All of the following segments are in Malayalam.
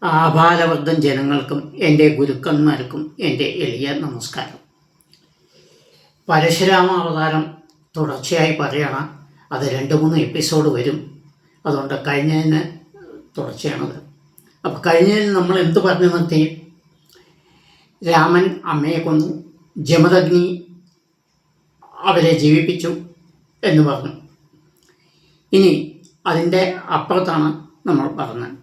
ആഭാരവർദ്ധൻ ജനങ്ങൾക്കും എൻ്റെ ഗുരുക്കന്മാർക്കും എൻ്റെ എളിയ നമസ്കാരം. പരശുരാമ അവതാരം തുടർച്ചയായി പറയണം. അത് 2-3 എപ്പിസോഡ് വരും. അതുകൊണ്ട് കഴിഞ്ഞതിന് തുടർച്ചയാണത്. അപ്പോൾ കഴിഞ്ഞതിൽ നമ്മൾ എന്ത് പറഞ്ഞു നിർത്തി? രാമൻ അമ്മയെ കൊന്നു, ജമദഗ്നി അവരെ ജീവിപ്പിച്ചു എന്ന് പറഞ്ഞു. ഇനി അതിൻ്റെ അപ്പുറത്താണ് നമ്മൾ പറഞ്ഞത്.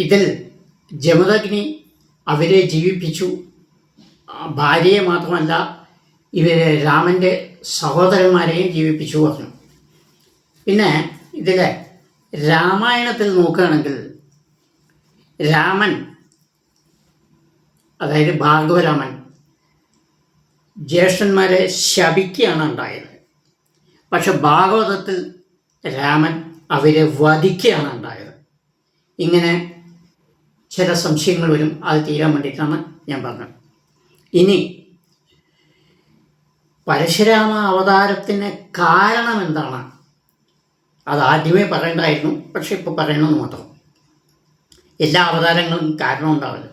ഇതിൽ ജമദഗ്നി അവരെ ജീവിപ്പിച്ചു. ഭാര്യയെ മാത്രമല്ല, ഇവരെ രാമൻ്റെ സഹോദരന്മാരെയും ജീവിപ്പിച്ചു പറഞ്ഞു. പിന്നെ ഇതിൽ രാമായണത്തിൽ നോക്കുകയാണെങ്കിൽ രാമൻ, അതായത് ഭാർഗവരാമൻ, ജ്യേഷ്ഠന്മാരെ ശപിക്കുകയാണ് ഉണ്ടായത്. പക്ഷെ ഭാഗവതത്തിൽ രാമൻ അവരെ വധിക്കുകയാണ് ഉണ്ടായത്. ഇങ്ങനെ ചില സംശയങ്ങൾ വരും. അത് തീരാൻ വേണ്ടിയിട്ടാണ് ഞാൻ പറഞ്ഞത്. ഇനി പരശുരാമ അവതാരത്തിന് കാരണം എന്താണ്? അത് ആദ്യമേ പറയേണ്ടായിരുന്നു, പക്ഷെ ഇപ്പോൾ പറയണമെന്ന് മാത്രം. എല്ലാ അവതാരങ്ങളും കാരണം ഉണ്ടാവില്ല.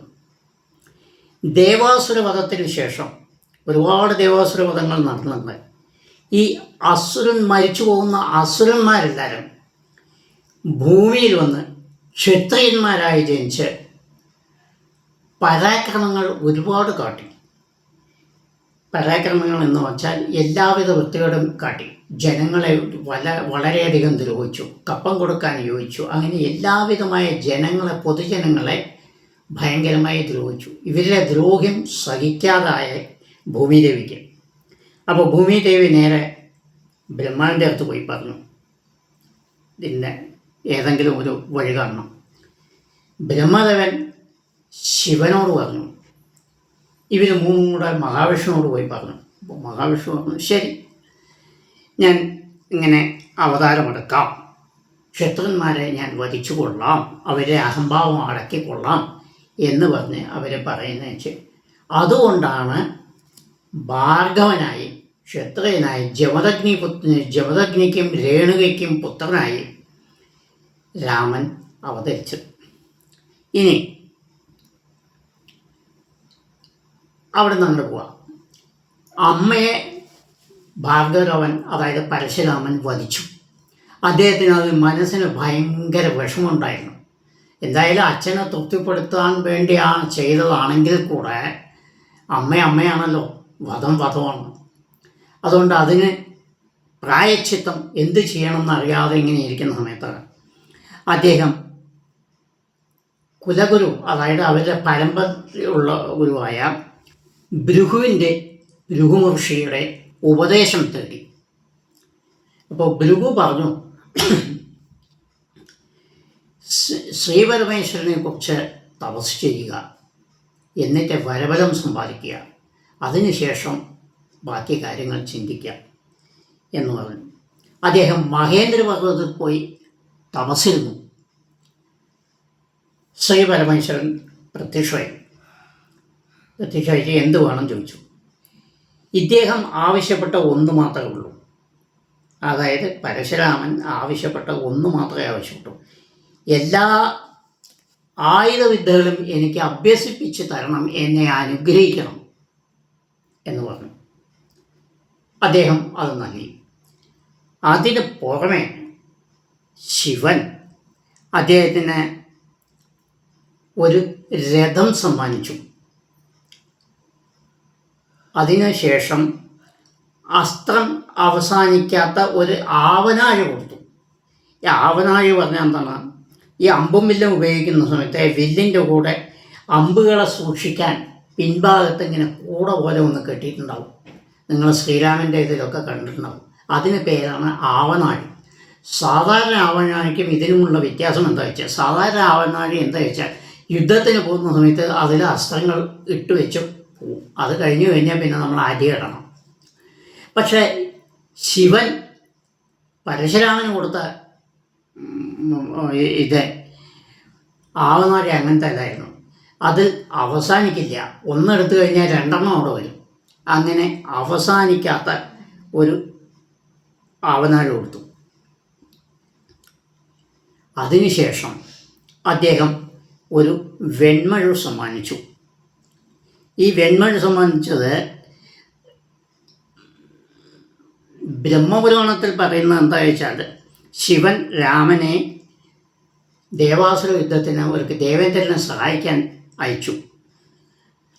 ദേവാസുര വധത്തിന് ശേഷം ഒരുപാട് ദേവാസുര വധങ്ങൾ നടന്നിട്ടുണ്ട്. ഈ മരിച്ചു പോകുന്ന അസുരന്മാരെല്ലാവരും ഭൂമിയിൽ വന്ന് ക്ഷത്രിയന്മാരായി ജനിച്ച് പരാക്രമങ്ങൾ ഒരുപാട് കാട്ടി. പരാക്രമങ്ങൾ എന്ന് വച്ചാൽ എല്ലാവിധ വൃത്തികളും കാട്ടി. ജനങ്ങളെ വളരെയധികം ദ്രോഹിച്ചു, കപ്പം കൊടുക്കാൻ യോജിച്ചു. അങ്ങനെ എല്ലാവിധമായ പൊതുജനങ്ങളെ ഭയങ്കരമായി ദ്രോഹിച്ചു. ഇവരുടെ ദ്രോഹം സഹിക്കാതായ ഭൂമിദേവിക്ക്. അപ്പോൾ ഭൂമിദേവി നേരെ ബ്രഹ്മാവിൻ്റെ അടുത്ത് പോയി പറഞ്ഞു, ഇതിൻ്റെ ഏതെങ്കിലും ഒരു വഴി കാണണം. ബ്രഹ്മദേവൻ ശിവനോട് പറഞ്ഞു. ഇവർ മൂന്നും കൂടെ മഹാവിഷ്ണുവോട് പോയി പറഞ്ഞു. അപ്പോൾ മഹാവിഷ്ണു പറഞ്ഞു, ശരി, ഞാൻ ഇങ്ങനെ അവതാരമെടുക്കാം, ക്ഷത്രിയന്മാരെ ഞാൻ വധിച്ചു കൊള്ളാം, അവരെ അഹംഭാവം അടക്കിക്കൊള്ളാം എന്ന് പറഞ്ഞ് അവരെ പറയുന്നത് വെച്ച് അതുകൊണ്ടാണ് ഭാർഗവനായി, ക്ഷത്രിയനായി, ജമദഗ്നിക്കും രേണുകയ്ക്കും പുത്രനായി രാമൻ അവതരിച്ചത്. ഇനി അവിടെ നിന്ന് പോവാം. അമ്മയെ ഭാർഗവൻ, അതായത് പരശുരാമൻ വധിച്ചു. അദ്ദേഹത്തിന് അത് മനസ്സിന് ഭയങ്കര വിഷമമുണ്ടായിരുന്നു. എന്തായാലും അച്ഛനെ തൃപ്തിപ്പെടുത്താൻ വേണ്ടിയാണ് ചെയ്തതാണെങ്കിൽ കൂടെ അമ്മയാണല്ലോ, വധമാണ്. അതുകൊണ്ട് അതിന് പ്രായശ്ചിത്തം എന്ത് ചെയ്യണമെന്ന് അറിയാതെ ഇങ്ങനെ ഇരിക്കുന്ന സമയത്ത് അദ്ദേഹം കുലഗുരു, അതായത് അവരുടെ പരമ്പരയുള്ള ഗുരുവായ ഭൃഗു മഹർഷിയുടെ ഉപദേശം തേടി. അപ്പോൾ ഭൃഗു പറഞ്ഞു, ശ്രീപരമേശ്വരനെ കുറിച്ച് തപസ് ചെയ്യുക, എന്നിട്ട് വരബലം സമ്പാദിക്കുക, അതിനുശേഷം ബാക്കി കാര്യങ്ങൾ ചിന്തിക്കുക എന്ന് പറഞ്ഞു. അദ്ദേഹം മഹേന്ദ്രപർവ്വതത്തിൽ പോയി തപസ്സിരുന്നു. ശ്രീപരമേശ്വരൻ പ്രത്യക്ഷമായിട്ട് എന്ത് വേണം ചോദിച്ചു. ഇദ്ദേഹം ആവശ്യപ്പെട്ട ഒന്ന് മാത്രമേ ഉള്ളൂ. അതായത് പരശുരാമൻ ആവശ്യപ്പെട്ട ഒന്ന് മാത്രമേ ആവശ്യപ്പെട്ടു. എല്ലാ ആയുധവിദ്യകളും എനിക്ക് അഭ്യസിപ്പിച്ച് തരണം, എന്നെ അനുഗ്രഹിക്കണം എന്ന് പറഞ്ഞു. അദ്ദേഹം അത് നൽകി. അതിന് പുറമെ ശിവൻ അദ്ദേഹത്തിന് ഒരു രഥം സമ്മാനിച്ചു. അതിനുശേഷം അസ്ത്രം അവസാനിക്കാത്ത ഒരു ആവനാഴി കൊടുത്തു. ഈ ആവനാഴി പറഞ്ഞാൽ എന്താണ്? ഈ അമ്പും വില്ലും ഉപയോഗിക്കുന്ന സമയത്ത് വില്ലിൻ്റെ കൂടെ അമ്പുകളെ സൂക്ഷിക്കാൻ പിൻഭാഗത്ത് ഇങ്ങനെ കൂട പോലെ ഒന്ന് കെട്ടിയിട്ടുണ്ടാവും. നിങ്ങൾ ശ്രീരാമൻ്റെ ഇതിലൊക്കെ കണ്ടിട്ടുണ്ടാവും. അതിന് പേരാണ് ആവനാഴി. സാധാരണ ആവനാഴിക്കും ഇതിനുമുള്ള വ്യത്യാസം എന്താ വെച്ചാൽ, സാധാരണ ആവനാഴി എന്താ വെച്ചാൽ യുദ്ധത്തിന് പോകുന്ന സമയത്ത് അതിൽ അസ്ത്രങ്ങൾ ഇട്ട് വെച്ച് പോവും. അത് കഴിഞ്ഞാൽ പിന്നെ നമ്മൾ അരിയിടണം. പക്ഷേ ശിവൻ പരശുരാമന് കൊടുത്ത ഇത് ആവനാഴി അങ്ങനത്തെ അല്ലായിരുന്നു. അത് അവസാനിക്കില്ല. ഒന്നെടുത്തു കഴിഞ്ഞാൽ 2 അവിടെ വരും. അങ്ങനെ അവസാനിക്കാത്ത ഒരു ആവനാഴി കൊടുത്തു. അതിനുശേഷം അദ്ദേഹം ഒരു വെൺമഴു സമ്മാനിച്ചു. ഈ വെൺമഴു സമ്മാനിച്ചത് ബ്രഹ്മപുരാണത്തിൽ പറയുന്നത് എന്താ വെച്ചാൽ, ശിവൻ രാമനെ ദേവാസുര യുദ്ധത്തിന് അവർക്ക് ദേവേന്ദ്രനെ സഹായിക്കാൻ അയച്ചു.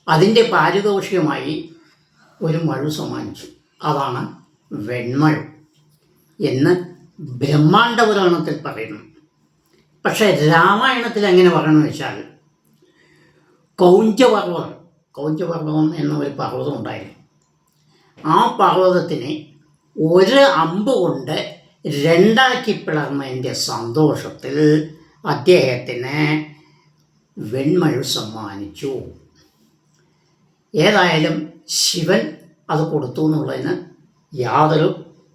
അതിൻ്റെ പാരിതോഷികമായി ഒരു മഴു സമ്മാനിച്ചു. അതാണ് വെൺമഴു എന്ന് ബ്രഹ്മാണ്ഡ പുരാണത്തിൽ പറയുന്നു. പക്ഷേ രാമായണത്തിൽ എങ്ങനെ പറയണമെന്ന് വെച്ചാൽ, കൗഞ്ചപർവ്വതം എന്ന ഒരു പർവ്വതം ഉണ്ടായിരുന്നു. ആ പർവ്വതത്തിനെ ഒരു അമ്പ് കൊണ്ട് രണ്ടാക്കി പിളർന്നതിൻ്റെ സന്തോഷത്തിൽ അദ്ദേഹത്തിന് വെൺമഴു സമ്മാനിച്ചു. ഏതായാലും ശിവൻ അത് കൊടുത്തു എന്നുള്ളതിന് യാതൊരു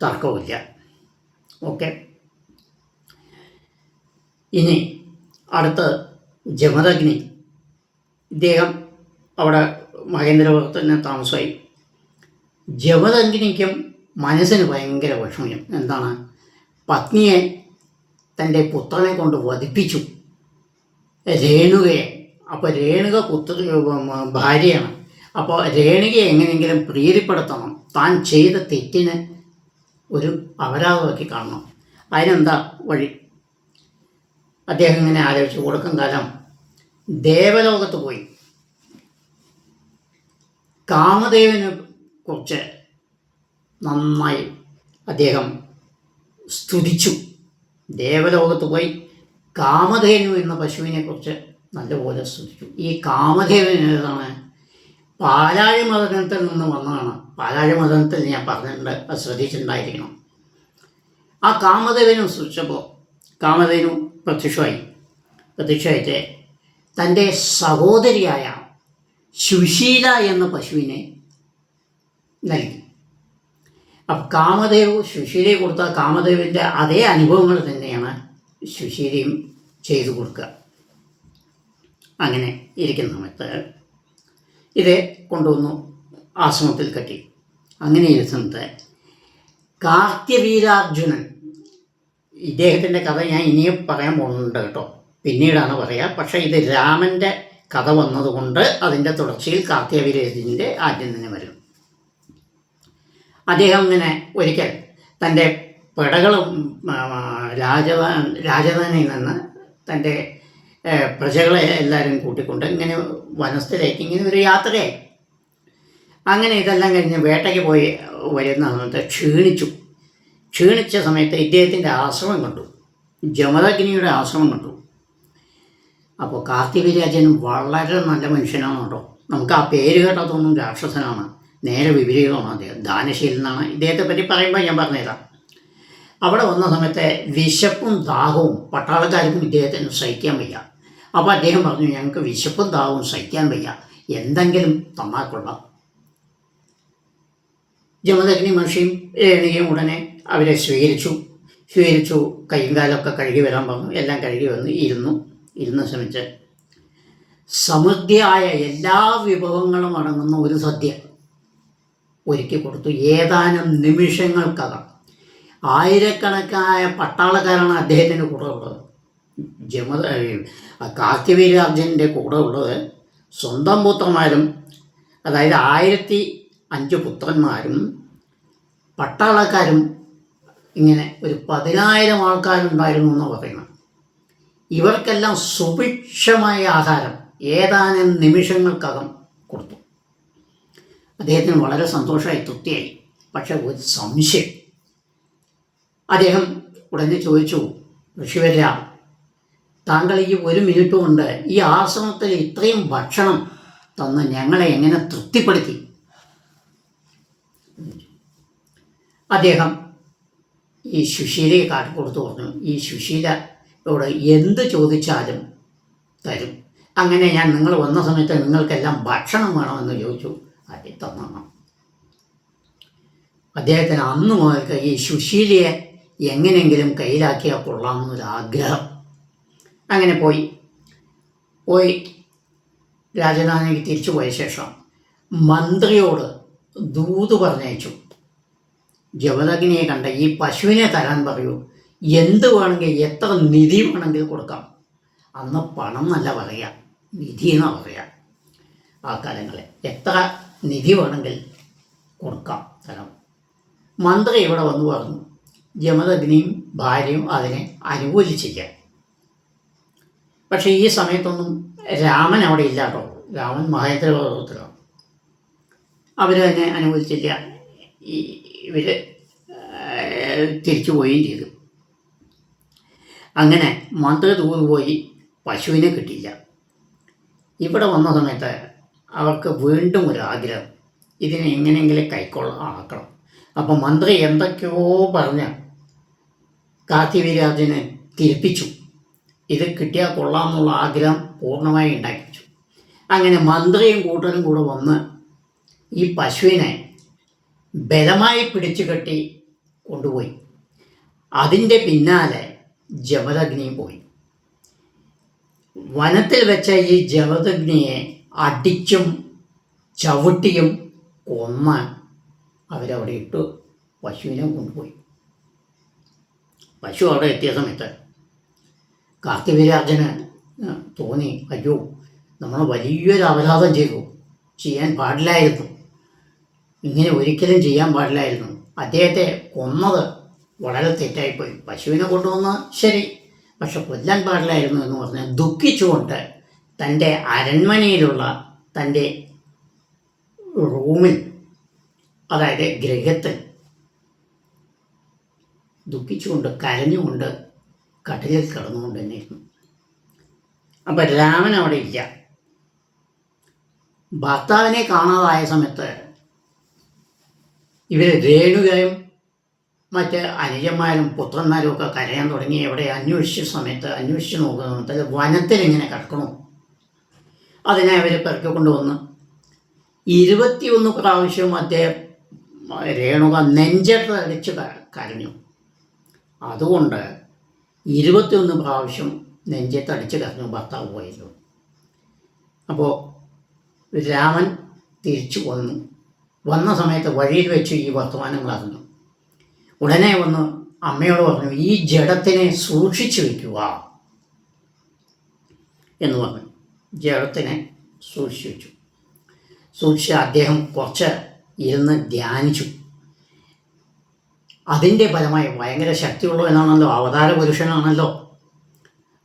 തർക്കവുമില്ല. ഓക്കെ, ഇനി അടുത്ത് ജമദഗ്നി. ഇദ്ദേഹം അവിടെ മഹേന്ദ്രപുരത്ത് താമസമായി. ജമദഗ്നിക്കും മനസ്സിന് ഭയങ്കര വിഷമം. എന്താണ്? പത്നിയെ തൻ്റെ പുത്രനെ കൊണ്ട് വധിപ്പിച്ചു, രേണുകയെ. അപ്പോൾ രേണുക ഭാര്യയാണ്. അപ്പോൾ രേണുകയെ എങ്ങനെയെങ്കിലും പ്രീതിപ്പെടുത്തണം, താൻ ചെയ്ത തെറ്റിന് ഒരു അപരാധമാക്കി കാണണം. അതിനെന്താ വഴി? അദ്ദേഹം ഇങ്ങനെ ആലോചിച്ച് കൊടുക്കും കാലം ദേവലോകത്ത് പോയി കാമദേവനെ കുറിച്ച് നന്നായി അദ്ദേഹം സ്തുതിച്ചു. ദേവലോകത്ത് പോയി കാമധേനു എന്ന പശുവിനെ കുറിച്ച് നല്ലപോലെ സ്തുതിച്ചു. ഈ കാമധേവൻ ഏതാണ്? പാലാഴി മദനത്തിൽ നിന്ന് വന്നതാണ്. പാലാഴി മദനത്തിൽ ഞാൻ പറഞ്ഞിട്ടുണ്ട്, അത് ശ്രദ്ധിച്ചിട്ടുണ്ടായിരിക്കണം. ആ കാമദേവനും സ്തുതിച്ചപ്പോൾ കാമധേനു പ്രത്യക്ഷമായിട്ട് തൻ്റെ സഹോദരിയായ സുശീല എന്ന പശുവിനെ നൽകി. അപ്പം കാമദേവ് സുശീലയെ കൊടുത്ത കാമദേവിൻ്റെ അതേ അനുഭവങ്ങൾ തന്നെയാണ് സുശീലയും ചെയ്തു കൊടുക്കുക. അങ്ങനെ ഇരിക്കുന്ന സമയത്ത് ഇത് കൊണ്ടുവന്നു ആശ്രമത്തിൽ കെട്ടി. അങ്ങനെ ഇരുന്നത് കാർത്യവീരാർജുനൻ. ഇദ്ദേഹത്തിൻ്റെ കഥ ഞാൻ ഇനിയും പറയാൻ പോകുന്നുണ്ട് കേട്ടോ, പിന്നീടാണ് പറയുക. പക്ഷേ ഇത് രാമൻ്റെ കഥ വന്നതുകൊണ്ട് അതിൻ്റെ തുടർച്ചയിൽ കാർത്യവീരാർജുനൻ്റെ ആദ്യം തന്നെ വരും. അദ്ദേഹം ഇങ്ങനെ ഒരിക്കൽ തൻ്റെ പെടകളും രാജധാനിയിൽ നിന്ന് തൻ്റെ പ്രജകളെ എല്ലാവരും കൂട്ടിക്കൊണ്ട് ഇങ്ങനെ വനസ്ഥയിലേക്ക് ഇങ്ങനെ ഒരു യാത്രയായി. അങ്ങനെ ഇതെല്ലാം കഴിഞ്ഞ് വേട്ടയ്ക്ക് പോയി വരുന്ന സമയത്ത് ക്ഷീണിച്ച സമയത്ത് ഇദ്ദേഹത്തിൻ്റെ ആശ്രമം കണ്ടു, ജമദഗ്നിയുടെ ആശ്രമം കണ്ടു. അപ്പോൾ കാർത്തികരാജൻ വളരെ നല്ല മനുഷ്യനാണ് കേട്ടോ. നമുക്ക് ആ പേര് കേട്ടാത്തൊന്നും രാക്ഷസനാണ്, നേരെ വിപരീതമാണ്. അദ്ദേഹം ദാനശീലനാണ്. ഇദ്ദേഹത്തെ പറ്റി പറയുമ്പോൾ ഞാൻ പറഞ്ഞുതരാം. അവിടെ വന്ന സമയത്ത് വിശപ്പും ദാഹവും പട്ടാളക്കാർക്കും ഇദ്ദേഹത്തിന് സഹിക്കാൻ വയ്യ. അപ്പോൾ അദ്ദേഹം പറഞ്ഞു, ഞങ്ങൾക്ക് വിശപ്പും ദാഹവും സഹിക്കാൻ വയ്യ, എന്തെങ്കിലും തന്നാൽ കൊള്ളാം. ജമദഗ്നി മഹർഷിയും രേണുകയും ഉടനെ അവരെ സ്വീകരിച്ചു. കൈയും കാലമൊക്കെ കഴുകി വരാൻ പറഞ്ഞു. എല്ലാം കഴുകി വന്ന് ഇരുന്ന് ശ്രമിച്ച് സമൃദ്ധിയായ എല്ലാ വിഭവങ്ങളും അടങ്ങുന്ന ഒരു സദ്യ ഒരുക്കി കൊടുത്തു. ഏതാനും നിമിഷങ്ങൾക്കകം ആയിരക്കണക്കായ പട്ടാളക്കാരാണ് അദ്ദേഹത്തിൻ്റെ കൂടെ ഉള്ളത്. കാർത്തികവീരാർജുനൻ്റെ കൂടെ ഉള്ളത് സ്വന്തം പുത്രന്മാരും, അതായത് 1005 പുത്രന്മാരും പട്ടാളക്കാരും, ഇങ്ങനെ ഒരു 10,000 ആൾക്കാരുണ്ടായിരുന്നു എന്ന് പറയുന്നത്. ഇവർക്കെല്ലാം സുഭിക്ഷമായ ആഹാരം ഏതാനും നിമിഷങ്ങൾക്കകം കൊടുത്തു. അദ്ദേഹത്തിന് വളരെ സന്തോഷമായി, തൃപ്തിയായി. പക്ഷെ ഒരു സംശയം. അദ്ദേഹം ഉടനെ ചോദിച്ചു, ഋഷിവര്യ, താങ്കൾ ഈ 1 മിനിറ്റ് കൊണ്ട് ഈ ആശ്രമത്തിൽ ഇത്രയും ഭക്ഷണം തന്ന് ഞങ്ങളെ എങ്ങനെ തൃപ്തിപ്പെടുത്തി? അദ്ദേഹം ഈ സുശീലയെ കാട്ടിക്കൊടുത്തു പറഞ്ഞു, ഈ സുശീലയോട് എന്ത് ചോദിച്ചാലും തരും. അങ്ങനെ ഞാൻ നിങ്ങൾ വന്ന സമയത്ത് നിങ്ങൾക്കെല്ലാം ഭക്ഷണം വേണമെന്ന് ചോദിച്ചു, അത് തന്നണം. അദ്ദേഹത്തിന് അന്ന് മുതൽക്ക് ഈ സുശീലയെ എങ്ങനെയെങ്കിലും കയ്യിലാക്കിയാൽ കൊള്ളാമെന്നൊരാഗ്രഹം. അങ്ങനെ പോയി രാജധാനിക്ക് തിരിച്ചു പോയ ശേഷം മന്ത്രിയോട് ദൂത് പറഞ്ഞയച്ചു, ജമദഗ്നിയെ കണ്ട ഈ പശുവിനെ തരാൻ പറയൂ, എന്ത് വേണമെങ്കിൽ എത്ര നിധി വേണമെങ്കിൽ കൊടുക്കാം, അന്ന് പണം എന്നല്ല പറയുക, നിധി എന്നാണ് പറയുക. ആ കാലങ്ങളിൽ എത്ര നിധി വേണമെങ്കിൽ കൊടുക്കാം തരാം. മന്ത്രി ഇവിടെ വന്നു പറഞ്ഞു. ജമദഗ്നിയും ഭാര്യയും അതിനെ അനുകൂലിച്ചില്ല. പക്ഷേ ഈ സമയത്തൊന്നും രാമൻ അവിടെ ഇല്ല കേട്ടോ. രാമൻ മഹേന്ദ്രപർവ്വതത്തിലാണ്. അവർ തന്നെ അനുകൂലിച്ചില്ല. ഇവർ തിരിച്ചു പോവുകയും ചെയ്തു. അങ്ങനെ മന്ത്രി പോയി പശുവിനെ കിട്ടിയില്ല. ഇവിടെ വന്ന സമയത്ത് അവർക്ക് വീണ്ടും ഒരു ആഗ്രഹം, ഇതിനെ എങ്ങനെയെങ്കിലും ആക്കണം. അപ്പം മന്ത്രി എന്തൊക്കെയോ പറഞ്ഞ് കാർത്തിവീര്യാർജുനെ തിരിപ്പിച്ചു. ഇത് കിട്ടിയാൽ കൊള്ളാമെന്നുള്ള ആഗ്രഹം പൂർണ്ണമായി ഉണ്ടാക്കിച്ചു. അങ്ങനെ മന്ത്രിയും കൂട്ടരും കൂടെ വന്ന് ഈ പശുവിനെ ബലമായി പിടിച്ചു കെട്ടി കൊണ്ടുപോയി. അതിൻ്റെ പിന്നാലെ ജമദഗ്നിയും പോയി. വനത്തിൽ വെച്ച ഈ ജമദഗ്നിയെ അടിച്ചും ചവിട്ടിയും കൊന്ന് അവരവിടെ ഇട്ടു പശുവിനെ കൊണ്ടുപോയി. പശു അവിടെ എത്തിയ സമയത്ത് കാർത്തിവീര്യാർജുന് തോന്നി, അയ്യോ നമ്മൾ വലിയൊരു അപരാധം ചെയ്യാൻ പാടില്ലായിരുന്നു, ഇങ്ങനെ ഒരിക്കലും ചെയ്യാൻ പാടില്ലായിരുന്നു. അദ്ദേഹത്തെ കൊന്നത് വളരെ തെറ്റായിപ്പോയി. പശുവിനെ കൊണ്ടുവന്ന് ശരി, പക്ഷെ കൊല്ലാൻ പാടില്ലായിരുന്നു എന്ന് പറഞ്ഞ് ദുഃഖിച്ചുകൊണ്ട് തൻ്റെ അരൺമനയിലുള്ള തൻ്റെ റൂമിൽ, അതായത് ഗൃഹത്തിൽ ദുഃഖിച്ചുകൊണ്ട് കരഞ്ഞുകൊണ്ട് കട്ടിലിൽ കിടന്നുകൊണ്ട് തന്നെയിരുന്നു. അപ്പം രാമൻ അവിടെ ഇല്ല. ഭർത്താവിനെ കാണാതായ സമയത്ത് ഇവർ രേണുകയും മറ്റ് അനുജന്മാരും പുത്രന്മാരും ഒക്കെ കരയാൻ തുടങ്ങി. എവിടെ അന്വേഷിച്ച് നോക്കുന്ന സമയത്ത് വനത്തിൽ ഇങ്ങനെ കിടക്കണു. അതിനെ അവർ പെറുക്കിക്കൊണ്ടുവന്ന് 21 പ്രാവശ്യം അദ്ദേഹം രേണുക നെഞ്ചത്തടിച്ച് കരഞ്ഞു. അതുകൊണ്ട് 21 പ്രാവശ്യം നെഞ്ചത്തടിച്ച് കരഞ്ഞു ഭർത്താവ് പോയിരുന്നു. അപ്പോൾ രാമൻ തിരിച്ചു വന്ന സമയത്ത് വഴിയിൽ വെച്ച് ഈ വർത്തമാനങ്ങൾ അറിഞ്ഞു. ഉടനെ വന്ന് അമ്മയോട് പറഞ്ഞു, ഈ ജഡത്തിനെ സൂക്ഷിച്ചു വയ്ക്കുക എന്ന് പറഞ്ഞു. ജഡത്തിനെ സൂക്ഷിച്ചു വെച്ചു. സൂക്ഷിച്ച് അദ്ദേഹം കുറച്ച് ഇരുന്ന് ധ്യാനിച്ചു. അതിൻ്റെ ഫലമായി ഭയങ്കര ശക്തിയുള്ളവനാണല്ലോ, അവതാര പുരുഷനാണല്ലോ.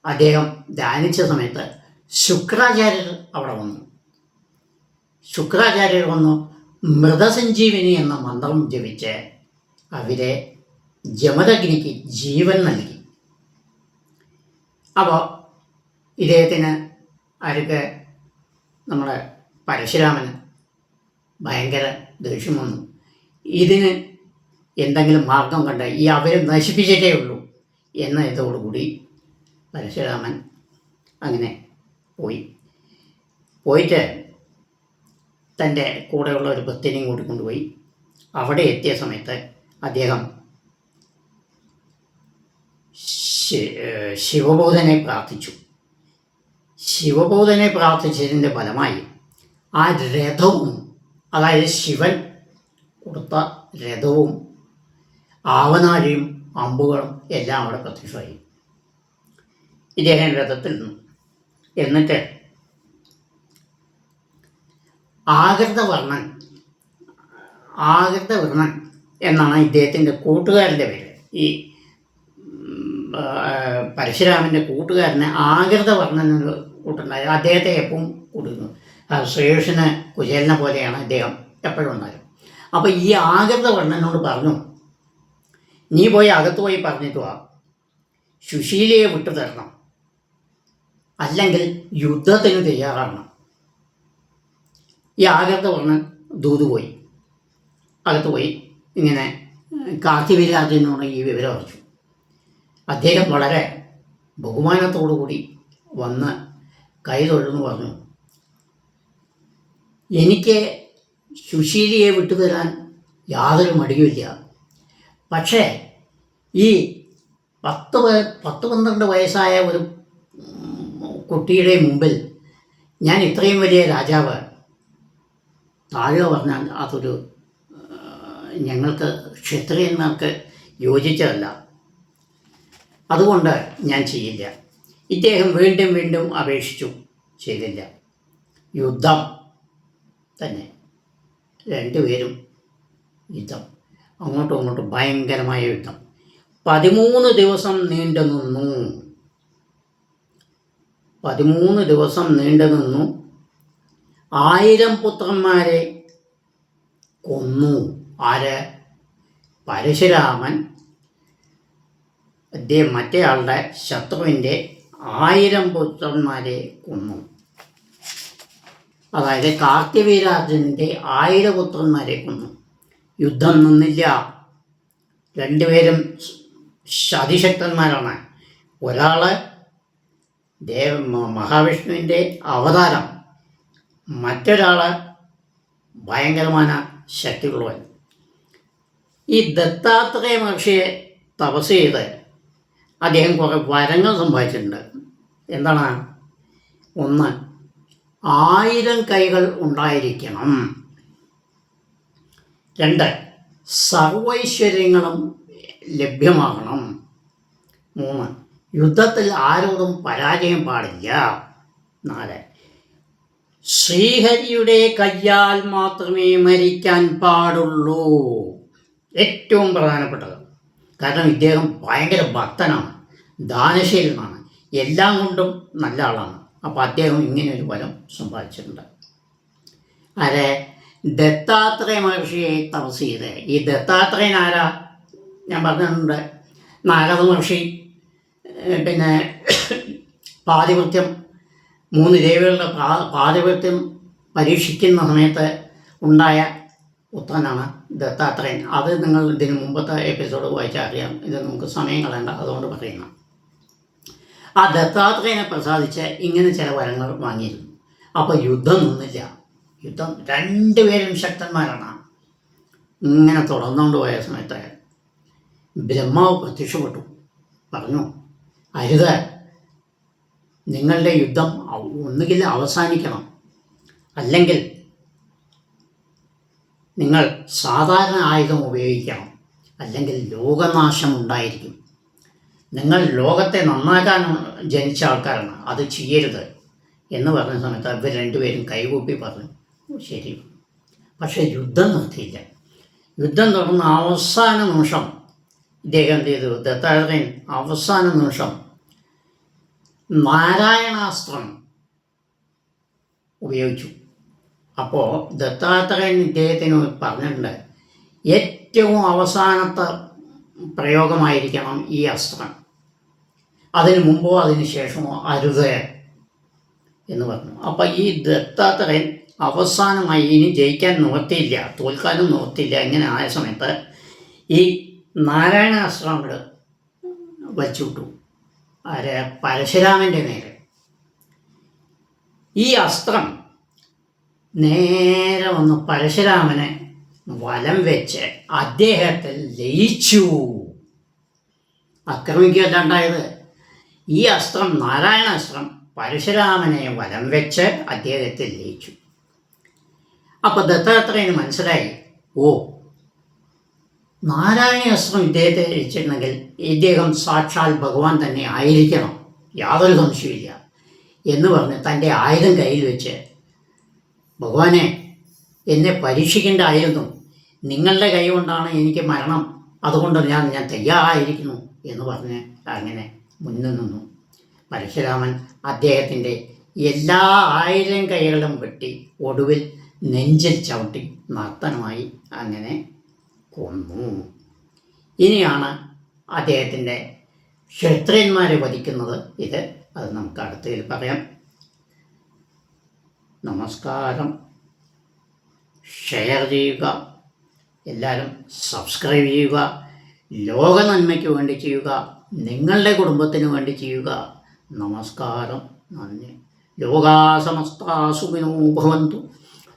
അദ്ദേഹം ധ്യാനിച്ച സമയത്ത് ശുക്രാചാര്യർ അവിടെ വന്നു. ശുക്രാചാര്യർ വന്നു മൃതസഞ്ജീവിനി എന്ന മന്ത്രം ജപിച്ച് അവരെ ജമദഗ്നിക്ക് ജീവൻ നൽകി. അപ്പോൾ ഇദ്ദേഹത്തിന് ആർക്ക്, നമ്മുടെ പരശുരാമന് ഭയങ്കര ദേഷ്യം വന്നു. ഇതിന് എന്തെങ്കിലും മാർഗം കണ്ട് ഈ അവരെ നശിപ്പിച്ചിട്ടേ ഉള്ളൂ എന്ന ഇതോടുകൂടി പരശുരാമൻ അങ്ങനെ പോയിട്ട് തൻ്റെ കൂടെയുള്ള ഒരു ഭക്തനെയും കൂട്ടിക്കൊണ്ടുപോയി. അവിടെ എത്തിയ സമയത്ത് അദ്ദേഹം ശിവബോധനെ പ്രാർത്ഥിച്ചു. ശിവബോധനെ പ്രാർത്ഥിച്ചതിൻ്റെ ഫലമായി ആ രഥവും, അതായത് ശിവൻ കൊടുത്ത രഥവും ആവനാഴിയും അമ്പുകളും എല്ലാം അവിടെ പ്രത്യക്ഷമായി. ഇദ്ദേഹം രഥത്തിൽ നിന്നു. എന്നിട്ട് ആകൃതവർണ്ണൻ എന്നാണ് ഇദ്ദേഹത്തിൻ്റെ കൂട്ടുകാരൻ്റെ പേര്. ഈ പരശുരാമൻ്റെ കൂട്ടുകാരന് ആകൃതവർണ്ണൻ എന്നൊരു കൂട്ടുണ്ടായി. അദ്ദേഹത്തെ എപ്പോഴും കൊടുക്കുന്നു. ശ്രീകൃഷ്ണന് കുചേലനെ പോലെയാണ് അദ്ദേഹം എപ്പോഴും ഉണ്ടായത്. അപ്പോൾ ഈ ആകൃതവർണ്ണനോട് പറഞ്ഞു, നീ പോയി അകത്ത് പോയി പറഞ്ഞിട്ട് വാ, സുശീലയെ വിട്ടു തരണം, അല്ലെങ്കിൽ യുദ്ധത്തിന് തയ്യാറാകണം. ഈ ആകൃതവർണ്ണൻ ദൂത് പോയി അകത്ത് പോയി ഇങ്ങനെ കാർത്തിവീര്യാർജുനോട് ഈ വിവരം അറിയിച്ചു. അദ്ദേഹം വളരെ ബഹുമാനത്തോടു കൂടി വന്ന് കൈ തൊഴുന്നു പറഞ്ഞു, എനിക്ക് സുശീലയെ വിട്ടുതരാൻ യാതൊരു മടിയുമില്ല. പക്ഷേ ഈ 10-12 വയസ്സായ ഒരു കുട്ടിയുടെ മുമ്പിൽ ഞാൻ ഇത്രയും വലിയ രാജാവ് താഴെ പറഞ്ഞാൽ അതൊരു ഞങ്ങൾക്ക് ക്ഷത്രിയന്മാർക്ക് യോജിച്ചതല്ല. അതുകൊണ്ട് ഞാൻ ചെയ്യില്ല. ഇദ്ദേഹം വീണ്ടും വീണ്ടും അപേക്ഷിച്ചു, ചെയ്തില്ല. യുദ്ധം തന്നെ, രണ്ടുപേരും യുദ്ധം, അങ്ങോട്ടും ഇങ്ങോട്ടും ഭയങ്കരമായ യുദ്ധം 13 ദിവസം നീണ്ടു നിന്നു. 13 ദിവസം നീണ്ടു നിന്നു. 1000 പുത്രന്മാരെ കൊന്നു. ആര്? പരശുരാമൻ മറ്റേയാളുടെ ശത്രുവിൻ്റെ 1000 പുത്രന്മാരെ കൊന്നു. അതായത് കാർത്തിവീരാർജുനൻ്റെ 1000 പുത്രന്മാരെ കൊന്നു. യുദ്ധം നിന്നില്ല. രണ്ടുപേരും അതിശക്തന്മാരാണ്. ഒരാൾ മഹാവിഷ്ണുവിൻ്റെ അവതാരം, മറ്റൊരാൾ ഭയങ്കരമായ ശക്തിയുള്ളവൻ. ഈ ദത്താത്രേയ മഹർഷിയെ തപസ് ചെയ്ത് അദ്ദേഹം കുറേ വരങ്ങൾ സമ്പാദിച്ചിട്ടുണ്ട്. എന്താണ്? ഒന്ന്, 1000 കൈകൾ ഉണ്ടായിരിക്കണം. 2, സർവൈശ്വര്യങ്ങളും ലഭ്യമാകണം. 3, യുദ്ധത്തിൽ ആരോടും പരാജയം പാടില്ല. 4, ശ്രീഹരിയുടെ കയ്യാൽ മാത്രമേ മരിക്കാൻ പാടുള്ളൂ. ഏറ്റവും പ്രധാനപ്പെട്ടത്. കാരണം ഇദ്ദേഹം ഭയങ്കര ഭക്തനാണ്, ദാനശീലനാണ്, എല്ലാം കൊണ്ടും നല്ല ആളാണ്. അപ്പോൾ അദ്ദേഹം ഇങ്ങനെയൊരു വരം സമ്പാദിച്ചിട്ടുണ്ട്. ആരെ? ദത്താത്രേയ മഹർഷിയെ തപസ് ചെയ്ത്. ഈ ദത്താത്രേയൻ ആരാ? ഞാൻ പറഞ്ഞിട്ടുണ്ട്, നാരദ മഹർഷി പിന്നെ പാതിവൃത്യം 3 ദേവികളുടെ പാതിവൃത്യം പരീക്ഷിക്കുന്ന സമയത്ത് ഉണ്ടായ പുത്രനാണ് ദത്താത്രേയൻ. അത് നിങ്ങൾ ഇതിന് മുമ്പത്തെ എപ്പിസോഡ് വായിച്ചാൽ അറിയാം. ഇത് നമുക്ക് സമയം കളയണ്ട, അതുകൊണ്ട് പറയുന്നു. ആ ദത്താത്രേയനെ പ്രസാദിച്ച് ഇങ്ങനെ ചില വരങ്ങൾ വാങ്ങിയിരുന്നു. അപ്പോൾ യുദ്ധം നിന്നില്ല. യുദ്ധം, രണ്ടുപേരും ശക്തന്മാരാണ്. ഇങ്ങനെ തുടർന്നുകൊണ്ട് പോയ സമയത്ത് ബ്രഹ്മാവ് പ്രത്യക്ഷപ്പെട്ടു, പറഞ്ഞു, അരുത്, നിങ്ങളുടെ യുദ്ധം ഒന്നുകിൽ അവസാനിക്കണം, അല്ലെങ്കിൽ നിങ്ങൾ സാധാരണ ആയുധം ഉപയോഗിക്കണം, അല്ലെങ്കിൽ ലോകനാശം ഉണ്ടായിരിക്കും. നിങ്ങൾ ലോകത്തെ നന്നാക്കാൻ ജനിച്ച ആൾക്കാരാണ്, അത് ചെയ്യരുത് എന്ന് പറഞ്ഞ സമയത്ത് ഇവർ രണ്ടുപേരും കൈകൂപ്പി പറഞ്ഞു, ശരി. പക്ഷേ യുദ്ധം നിർത്തിയില്ല. യുദ്ധം തുടർന്ന് അവസാന നിമിഷം ഇദ്ദേഹം എന്ത് ചെയ്തു? ദത്താത്രേയൻ അവസാന നിമിഷം നാരായണാസ്ത്രം ഉപയോഗിച്ചു. അപ്പോൾ ദത്താത്രേയൻ ഇദ്ദേഹത്തിന് പറഞ്ഞിട്ടുണ്ട്, ഏറ്റവും അവസാനത്തെ പ്രയോഗമായിരിക്കണം ഈ അസ്ത്രം, അതിന് മുമ്പോ അതിന് ശേഷമോ അരുത് എന്ന് പറഞ്ഞു. അപ്പം ഈ ദത്താത്രേയൻ അവസാനമായി ഇനി ജയിക്കാൻ നിവർത്തിയില്ല, തോൽക്കാനും നിവർത്തിയില്ല. ഇങ്ങനെ ആയ സമയത്ത് ഈ നാരായണാസ്ത്രം അങ്ങോട്ട് വച്ചുവിട്ടു. ആരെ? പരശുരാമൻ്റെ നേരെ. ഈ അസ്ത്രം നേരെ വന്ന് പരശുരാമനെ വലം വെച്ച് അദ്ദേഹത്തിൽ ലയിച്ചു. ആക്രമിക്കുകയല്ല ഉണ്ടായത്. ഈ അസ്ത്രം, നാരായണാസ്ത്രം, പരശുരാമനെ വലം വെച്ച് അദ്ദേഹത്തിൽ ലയിച്ചു. അപ്പോൾ ദത്താത്രേയന് മനസ്സിലായി, ഓ, നാരായണാസ്ത്രം ഇദ്ദേഹത്തെ ലയിച്ചിട്ടുണ്ടെങ്കിൽ ഇദ്ദേഹം സാക്ഷാൽ ഭഗവാൻ തന്നെ ആയിരിക്കണം, യാതൊരു സംശയമില്ല എന്ന് പറഞ്ഞ് തൻ്റെ ആയുധം കയ്യിൽ വെച്ച്, ഭഗവാനെ, എന്നെ പരീക്ഷിക്കേണ്ടായിരുന്നു, നിങ്ങളുടെ കൈ കൊണ്ടാണ് എനിക്ക് മരണം, അതുകൊണ്ട് ഞാൻ തയ്യാറായിരിക്കുന്നു എന്ന് പറഞ്ഞ് അങ്ങനെ മുന്നിൽ നിന്നു. പരശുരാമൻ അദ്ദേഹത്തിൻ്റെ എല്ലാ 1000 കൈകളും വെട്ടി ഒടുവിൽ നെഞ്ചിൽ ചവിട്ടി നർത്തനമായി അങ്ങനെ കൊന്നു. ഇനിയാണ് അദ്ദേഹത്തിൻ്റെ ക്ഷത്രിയന്മാരെ വധിക്കുന്നത്. അത് നമുക്ക് അടുത്തതിൽ പറയാം. നമസ്കാരം. ഷെയർ ചെയ്യുക, എല്ലാവരും സബ്സ്ക്രൈബ് ചെയ്യുക, ലോക നന്മയ്ക്ക് വേണ്ടി ചെയ്യുക, നിങ്ങളുടെ കുടുംബത്തിന് വേണ്ടി ചെയ്യുക. നമസ്കാരം, നന്ദി. ലോകാ സമസ്താ സുഖിനോ ഭവന്തു.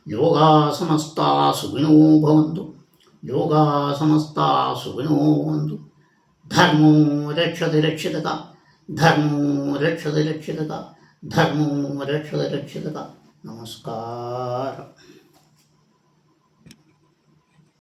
ലോകാ സമസ്താ സുഖിനോ ഭവന്തു. ലോകാ സമസ്താ സുഖിനോ ഭവന്തു. ധർമ്മോ രക്ഷതി രക്ഷിതക. ധർമ്മോ രക്ഷതി രക്ഷിതക. ധർമ്മോ രക്ഷതി രക്ഷിതക. നമസ്കാരം.